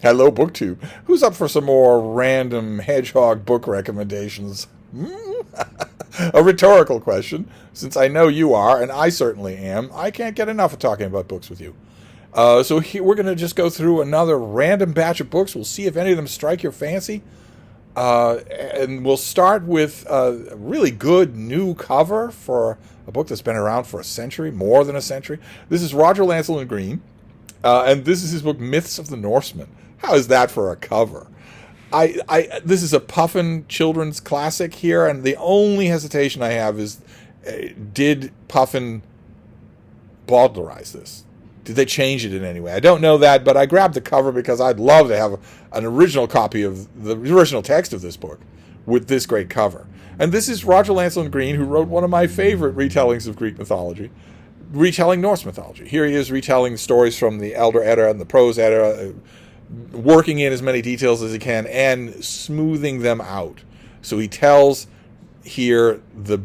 Hello, BookTube. Who's up for some more random Hedgehog book recommendations? A rhetorical question. Since I know you are, and I certainly am, I can't get enough of talking about books with you. So here, we're going to just go through another random batch of books. We'll see if any of them strike your fancy. And we'll start with a really good new cover for a book that's been around for a century, more than a century. This is Roger Lancelot Green, and this is his book, Myths of the Norsemen. How is that for a cover? This is a Puffin children's classic here, and the only hesitation I have is, did Puffin bowdlerize this? Did they change it in any way? I don't know that, but I grabbed the cover because I'd love to have an original copy of the original text of this book with this great cover. And this is Roger Lancelot Green, who wrote one of my favorite retellings of Greek mythology, retelling Norse mythology. Here he is retelling stories from the Elder Edda and the Prose Edda, working in as many details as he can and smoothing them out. So he tells here the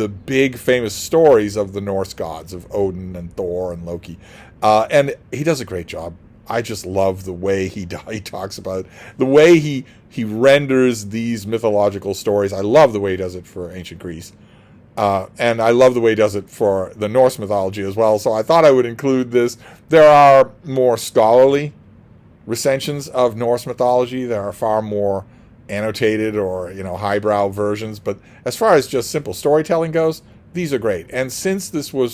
big famous stories of the Norse gods, of Odin and Thor and Loki. And he does a great job. I just love the way he talks about it, the way he renders these mythological stories. I love the way he does it for ancient Greece. And I love the way he does it for the Norse mythology as well. So I thought I would include this. There are more scholarly recensions of Norse mythology. There are far more annotated or, highbrow versions. But as far as just simple storytelling goes, these are great. And since these were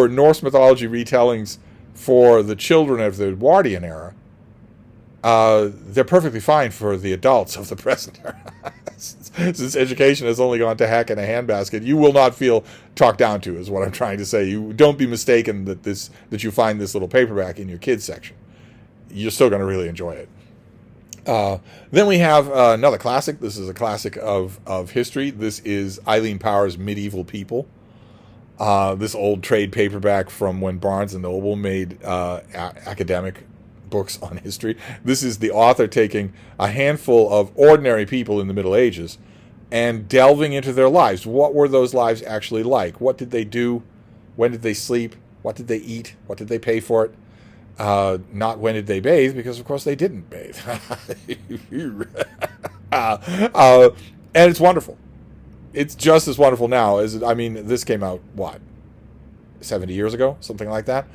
Norse mythology retellings for the children of the Edwardian era, they're perfectly fine for the adults of the present era. Since education has only gone to heck in a handbasket, you will not feel talked down to, is what I'm trying to say. You don't be mistaken that you find this little paperback in your kids section. You're still going to really enjoy it. Then we have another classic. This is a classic of history. This is Eileen Power's Medieval People. This old trade paperback from when Barnes and Noble made academic books on history. This is the author taking a handful of ordinary people in the Middle Ages and delving into their lives. What were those lives actually like? What did they do? When did they sleep? What did they eat? What did they pay for it? Not when did they bathe, because of course they didn't bathe. And it's wonderful. It's just as wonderful now as, this came out, 70 years ago? Something like that.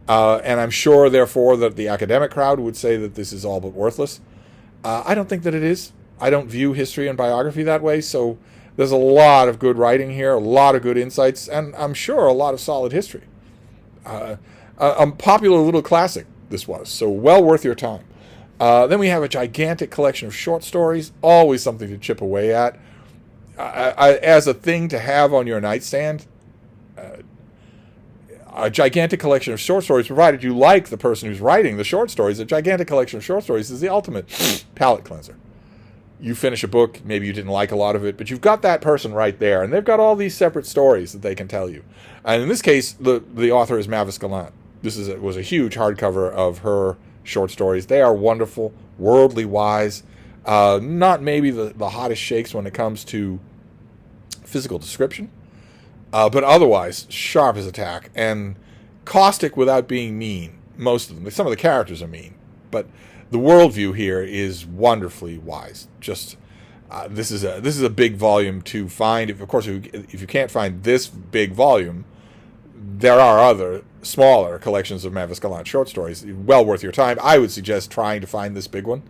And I'm sure, therefore, that the academic crowd would say that this is all but worthless. I don't think that it is. I don't view history and biography that way, so there's a lot of good writing here, a lot of good insights, and I'm sure a lot of solid history. A popular little classic this was, so well worth your time. Then we have a gigantic collection of short stories, always something to chip away at. As a thing to have on your nightstand, a gigantic collection of short stories, provided you like the person who's writing the short stories, a gigantic collection of short stories is the ultimate palate cleanser. You finish a book, maybe you didn't like a lot of it, but you've got that person right there, and they've got all these separate stories that they can tell you. And in this case, the author is Mavis Gallant. This was a huge hardcover of her short stories. They are wonderful, worldly wise, not maybe the hottest shakes when it comes to physical description, but otherwise sharp as a tack and caustic without being mean. Most of them. Some of the characters are mean, but the worldview here is wonderfully wise. Just this is a big volume to find. If you can't find this big volume, there are other smaller collections of Mavis Gallant short stories. Well worth your time. I would suggest trying to find this big one,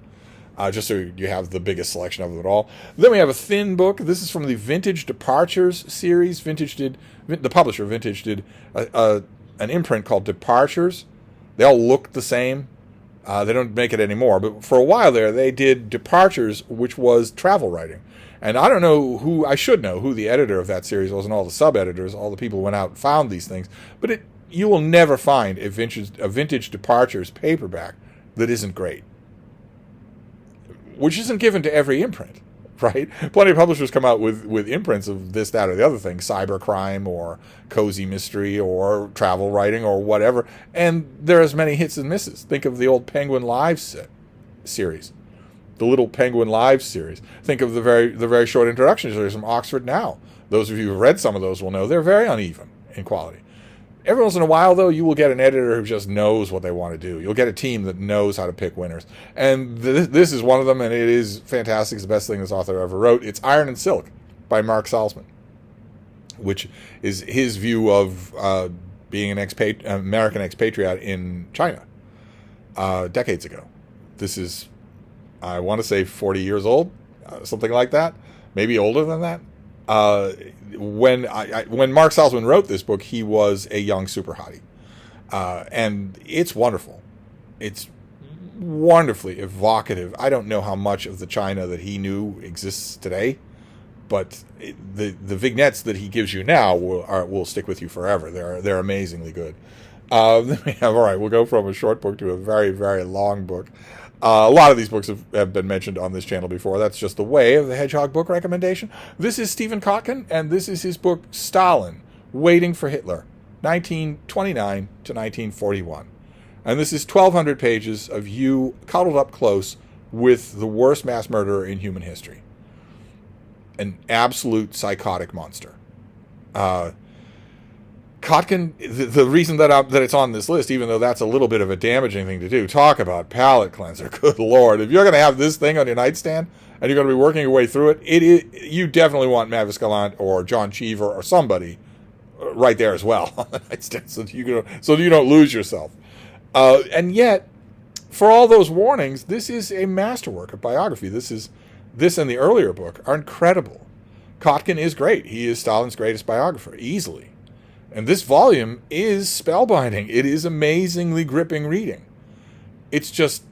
just so you have the biggest selection of it all. Then we have a thin book. This is from the Vintage Departures series. The publisher Vintage did an imprint called Departures. They all look the same. They don't make it anymore, but for a while there, they did Departures, which was travel writing. And I don't know I should know who the editor of that series was and all the sub-editors, all the people who went out and found these things. But you will never find a Vintage Departures paperback that isn't great. Which isn't given to every imprint, right? Plenty of publishers come out with imprints of this, that, or the other thing, cybercrime or cozy mystery or travel writing or whatever, and there are as many hits and misses. Think of the old Penguin Lives series, the Little Penguin Lives series. Think of the very short introduction series from Oxford Now. Those of you who have read some of those will know they're very uneven in quality. Every once in a while, though, you will get an editor who just knows what they want to do. You'll get a team that knows how to pick winners. And this is one of them, and it is fantastic. It's the best thing this author ever wrote. It's Iron and Silk by Mark Salzman, which is his view of being an American expatriate in China decades ago. This is, I want to say, 40 years old, something like that, maybe older than that. When Mark Salzman wrote this book, he was a young super hottie, and it's wonderful. It's wonderfully evocative. I don't know how much of the China that he knew exists today, but the vignettes that he gives you now will stick with you forever. They're amazingly good. Then we have, all right, we'll go from a short book to a very, very long book. A lot of these books have been mentioned on this channel before. That's just the way of the Hedgehog book recommendation. This is Stephen Kotkin, and this is his book, Stalin, Waiting for Hitler, 1929 to 1941. And this is 1,200 pages of you cuddled up close with the worst mass murderer in human history. An absolute psychotic monster. Kotkin, the reason that it's on this list, even though that's a little bit of a damaging thing to do, talk about palate cleanser. Good Lord. If you're going to have this thing on your nightstand and you're going to be working your way through it, you definitely want Mavis Gallant or John Cheever or somebody right there as well on the nightstand so you don't lose yourself. And yet, for all those warnings, this is a masterwork of biography. This and the earlier book are incredible. Kotkin is great. He is Stalin's greatest biographer, easily. And this volume is spellbinding. It is amazingly gripping reading. It's just,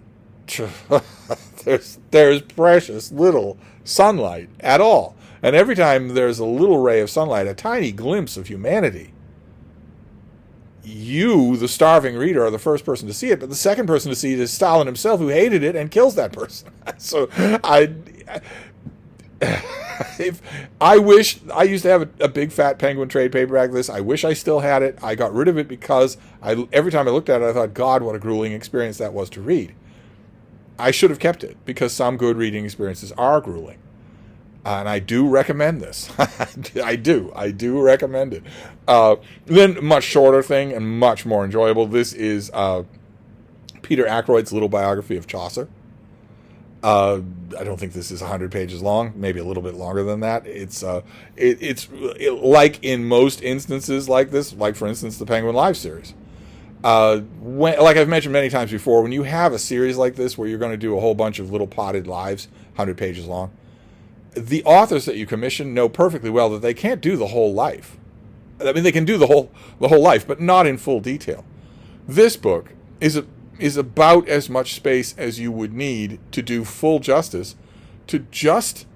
there's precious little sunlight at all. And every time there's a little ray of sunlight, a tiny glimpse of humanity, you, the starving reader, are the first person to see it, but the second person to see it is Stalin himself, who hated it and kills that person. So if I wish I used to have a big fat Penguin trade paperback of this. I wish I still had it. I got rid of it because every time I looked at it, I thought, God, what a grueling experience that was to read. I should have kept it because some good reading experiences are grueling. And I do recommend this. I do recommend it. Then much shorter thing and much more enjoyable. This is Peter Ackroyd's little biography of Chaucer. I don't think this is 100 pages long, maybe a little bit longer than that. It's like in most instances like this, like for instance the Penguin Live series. Like I've mentioned many times before, when you have a series like this where you're going to do a whole bunch of little potted lives, 100 pages long, the authors that you commission know perfectly well that they can't do the whole life. I mean, they can do the whole life, but not in full detail. This book is about as much space as you would need to do full justice to just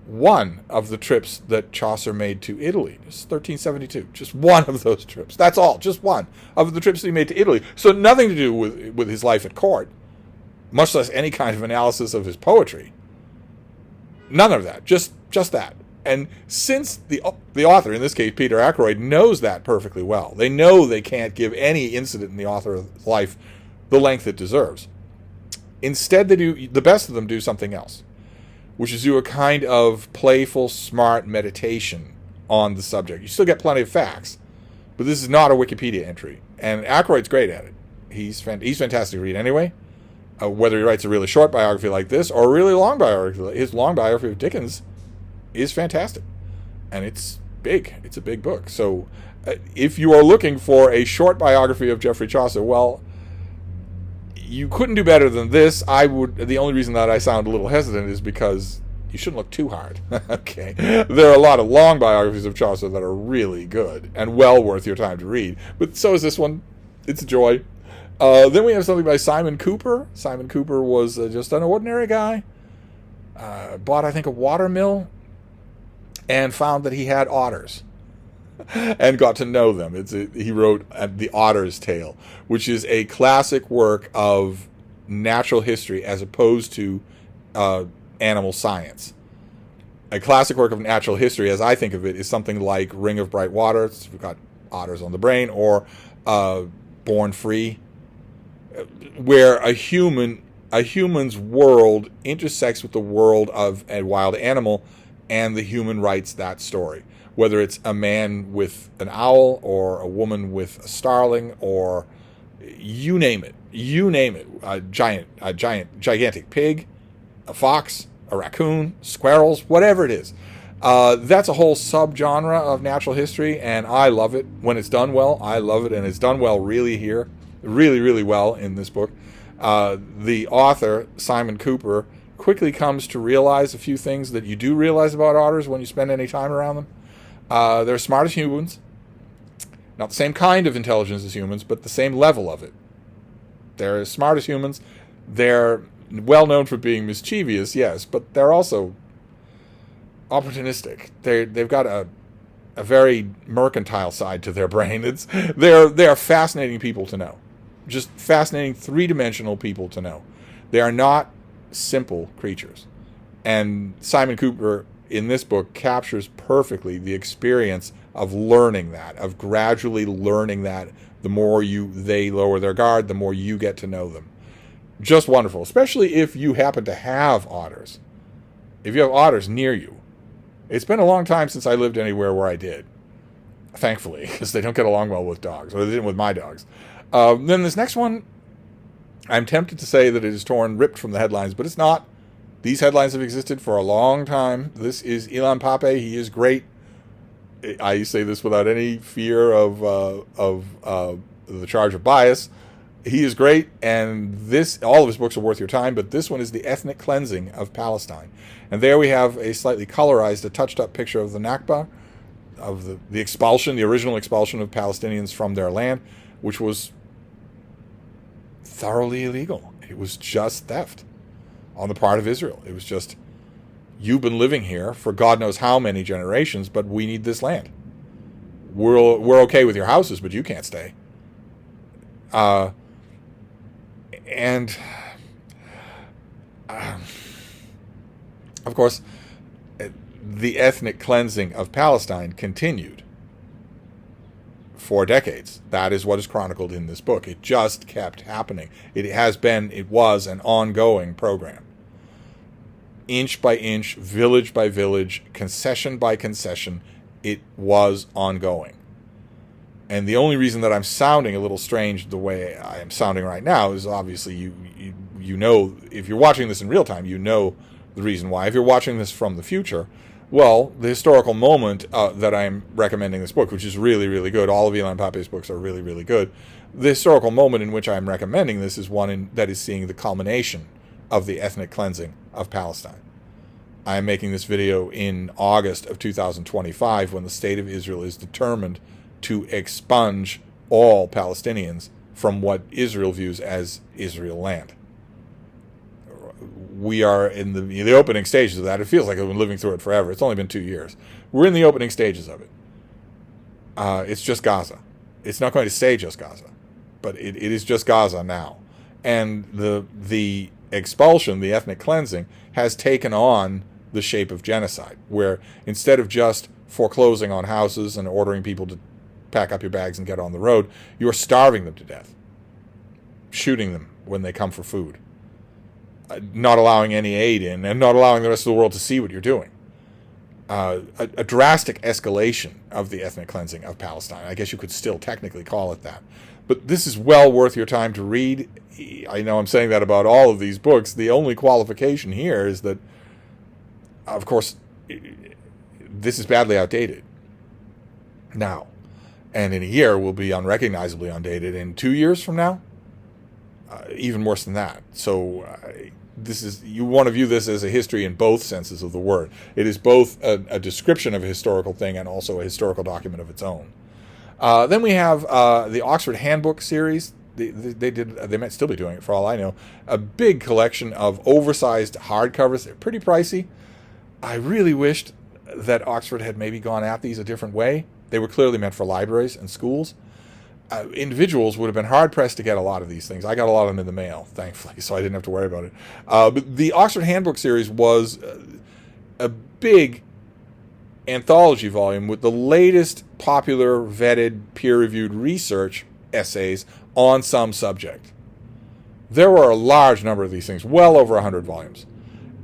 one of the trips that Chaucer made to Italy. It's 1372. Just one of those trips. That's all. Just one of the trips that he made to Italy. So nothing to do with his life at court, much less any kind of analysis of his poetry. None of that. Just that. And since the author, in this case Peter Ackroyd, knows that perfectly well, they know they can't give any incident in the author's life the length it deserves. Instead, the best of them do something else, which is do a kind of playful, smart meditation on the subject. You still get plenty of facts, but this is not a Wikipedia entry. And Ackroyd's great at it. He's fantastic to read anyway. Whether he writes a really short biography like this or a really long biography, his long biography of Dickens is fantastic, and it's big. It's a big book. So if you are looking for a short biography of Geoffrey Chaucer, well, you couldn't do better than this. The only reason that I sound a little hesitant is because you shouldn't look too hard. Okay, there are a lot of long biographies of Chaucer that are really good and well worth your time to read, but so is this one. It's a joy. Then we have something by Simon Cooper. Simon Cooper was just an ordinary guy. Bought, I think, a watermill and found that he had otters and got to know them. He wrote The Otter's Tale, which is a classic work of natural history as opposed to animal science. A classic work of natural history, as I think of it, is something like Ring of Bright Water. We've got otters on the brain, or Born Free, where a human's world intersects with the world of a wild animal, and the human writes that story. whether it's a man with an owl or a woman with a starling, or you name it, a gigantic pig, a fox, a raccoon, squirrels, whatever it is. That's a whole subgenre of natural history, and I love it when it's done well. I love it, and it's done well really here, really, really well in this book. The author, Simon Cooper, quickly comes to realize a few things that you do realize about otters when you spend any time around them. They're smart as humans. Not the same kind of intelligence as humans, but the same level of it. They're as smart as humans. They're well known for being mischievous, yes, but they're also opportunistic. They've got a very mercantile side to their brain. They're fascinating people to know. Just fascinating three-dimensional people to know. They are not simple creatures. And Simon Cooper in this book captures perfectly the experience of learning that, of gradually learning that. The more they lower their guard, the more you get to know them. Just wonderful, especially if you happen to have otters. If you have otters near you. It's been a long time since I lived anywhere where I did. Thankfully, because they don't get along well with dogs, or they didn't with my dogs. Then this next one, I'm tempted to say that it is ripped from the headlines, but it's not. These headlines have existed for a long time. This is Ilan Pappé. He is great. I say this without any fear of the charge of bias. He is great, and all of his books are worth your time, but this one is The Ethnic Cleansing of Palestine. And there we have a slightly colorized, a touched-up picture of the Nakba, of the expulsion, the original expulsion of Palestinians from their land, which was thoroughly illegal. It was just theft on the part of Israel. It was just, you've been living here for God knows how many generations, but we need this land. We're okay with your houses, but you can't stay. Of course, the ethnic cleansing of Palestine continued for decades. That is what is chronicled in this book. It just kept happening. It was an ongoing program. Inch by inch, village by village, concession by concession, it was ongoing. And the only reason that I'm sounding a little strange the way I am sounding right now is obviously you know, if you're watching this in real time, you know the reason why. If you're watching this from the future, well, the historical moment that I'm recommending this book, which is really, really good, all of Ilan Pappé's books are really, really good. The historical moment in which I'm recommending this is one that is seeing the culmination of the ethnic cleansing of Palestine. I am making this video in August of 2025 when the state of Israel is determined to expunge all Palestinians from what Israel views as Israel land. We are in the opening stages of that. It feels like I've been living through it forever. It's only been 2 years. We're in the opening stages of it. It's just Gaza. It's not going to stay just Gaza, but it is just Gaza now. And the expulsion, the ethnic cleansing, has taken on the shape of genocide, where instead of just foreclosing on houses and ordering people to pack up your bags and get on the road, you're starving them to death, shooting them when they come for food, not allowing any aid in, and not allowing the rest of the world to see what you're doing. A drastic escalation of the ethnic cleansing of Palestine. I guess you could still technically call it that. But this is well worth your time to read. I know I'm saying that about all of these books. The only qualification here is that, of course, this is badly outdated now. And in a year, will be unrecognizably outdated. In 2 years from now, even worse than that. So you want to view this as a history in both senses of the word. It is both a description of a historical thing and also a historical document of its own. Then we have the Oxford Handbook series. They might still be doing it for all I know. A big collection of oversized hardcovers. They're pretty pricey. I really wished that Oxford had maybe gone at these a different way. They were clearly meant for libraries and schools. Individuals would have been hard-pressed to get a lot of these things. I got a lot of them in the mail, thankfully, so I didn't have to worry about it. But the Oxford Handbook series was a big anthology volume with the latest popular, vetted, peer-reviewed research essays on some subject. There were a large number of these things, well over 100 volumes.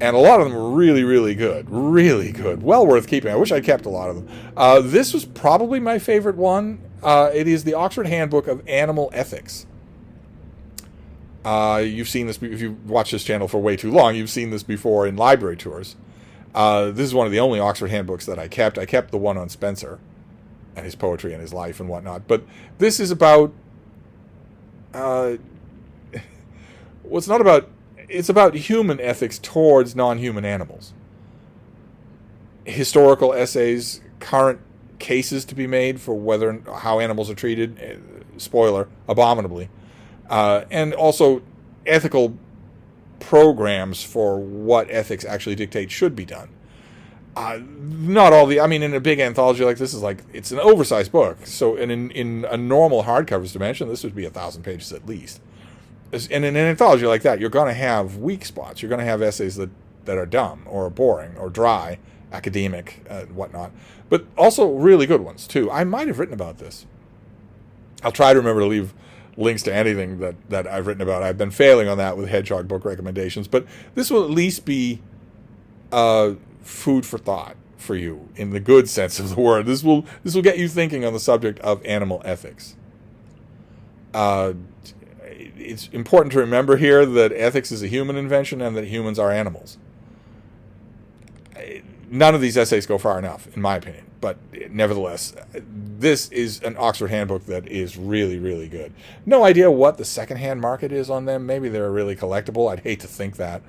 And a lot of them were really, really good. Really good. Well worth keeping. I wish I'd kept a lot of them. This was probably my favorite one. It is the Oxford Handbook of Animal Ethics. You've seen this, if you've watched this channel for way too long, you've seen this before in library tours. This is one of the only Oxford handbooks that I kept. I kept the one on Spencer and his poetry and his life and whatnot. But this is about... well, it's not about... It's about human ethics towards non-human animals. Historical essays, current cases to be made for whether how animals are treated, spoiler, abominably, and also ethical programs for what ethics actually dictate should be done. Not all the... I mean, in a big anthology like this, it's an oversized book. So in a normal hardcover's dimension, this would be 1,000 pages at least. And in an anthology like that, you're going to have weak spots. You're going to have essays that are dumb or boring or dry, academic, whatnot. But also really good ones, too. I might have written about this. I'll try to remember to leave links to anything that I've written about. I've been failing on that with Hedgehog book recommendations. But this will at least be food for thought for you, in the good sense of the word. This will get you thinking on the subject of animal ethics. It's important to remember here that ethics is a human invention and that humans are animals. None of these essays go far enough, in my opinion. But nevertheless, this is an Oxford handbook that is really, really good. No idea what the secondhand market is on them. Maybe they're really collectible. I'd hate to think that.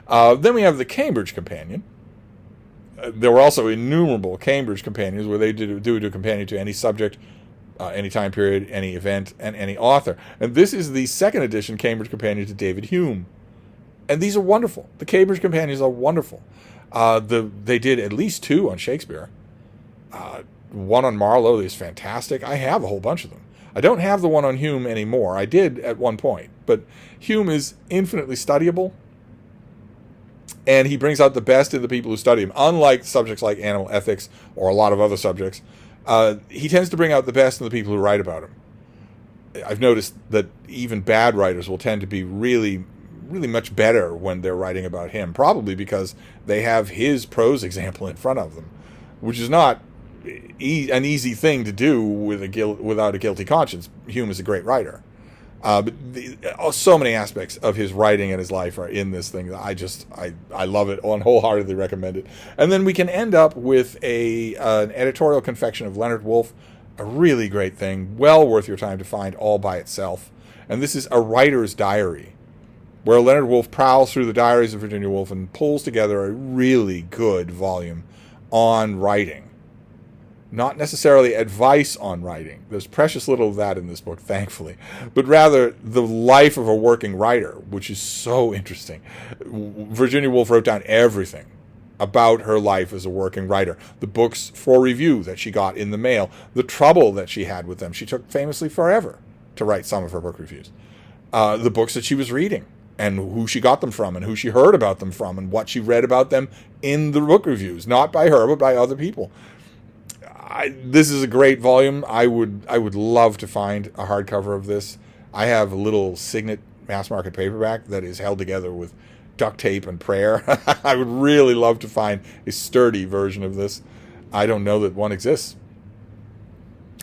Then we have the Cambridge Companion. There were also innumerable Cambridge Companions where they do a companion to any subject, any time period, any event, and any author. And this is the second edition Cambridge Companion to David Hume. And these are wonderful. The Cambridge Companions are wonderful. They did at least 2 on Shakespeare. One on Marlowe is fantastic. I have a whole bunch of them. I don't have the one on Hume anymore. I did at one point. But Hume is infinitely studyable. And he brings out the best in the people who study him. Unlike subjects like animal ethics or a lot of other subjects, he tends to bring out the best in the people who write about him. I've noticed that even bad writers will tend to be really, really much better when they're writing about him, probably because they have his prose example in front of them, which is not an easy thing to do without a guilty conscience. Hume is a great writer. But so many aspects of his writing and his life are in this thing. I love it and wholeheartedly recommend it. And then we can end up with an editorial confection of Leonard Woolf, a really great thing, well worth your time to find all by itself. And this is A Writer's Diary, where Leonard Woolf prowls through the diaries of Virginia Woolf and pulls together a really good volume on writing. Not necessarily advice on writing. There's precious little of that in this book, thankfully. But rather, the life of a working writer, which is so interesting. Virginia Woolf wrote down everything about her life as a working writer. The books for review that she got in the mail. The trouble that she had with them. She took famously forever to write some of her book reviews. The books that she was reading, and who she got them from, and who she heard about them from, and what she read about them in the book reviews. Not by her, but by other people. This is a great volume. I would love to find a hardcover of this. I have a little Signet mass market paperback that is held together with duct tape and prayer. I would really love to find a sturdy version of this. I don't know that one exists.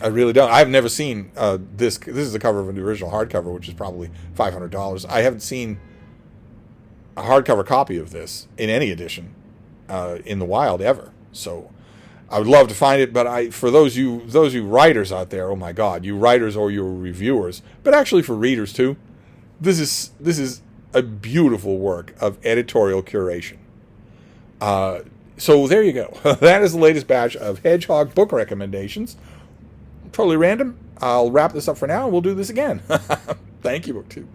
I really don't. I've never seen this. This is the cover of an original hardcover, which is probably $500. I haven't seen a hardcover copy of this in any edition in the wild ever. So I would love to find it, but for those you writers out there, oh my God, you writers or your reviewers, but actually for readers too, this is a beautiful work of editorial curation. So there you go. That is the latest batch of Hedgehog book recommendations. Totally random. I'll wrap this up for now, and we'll do this again. Thank you, BookTube.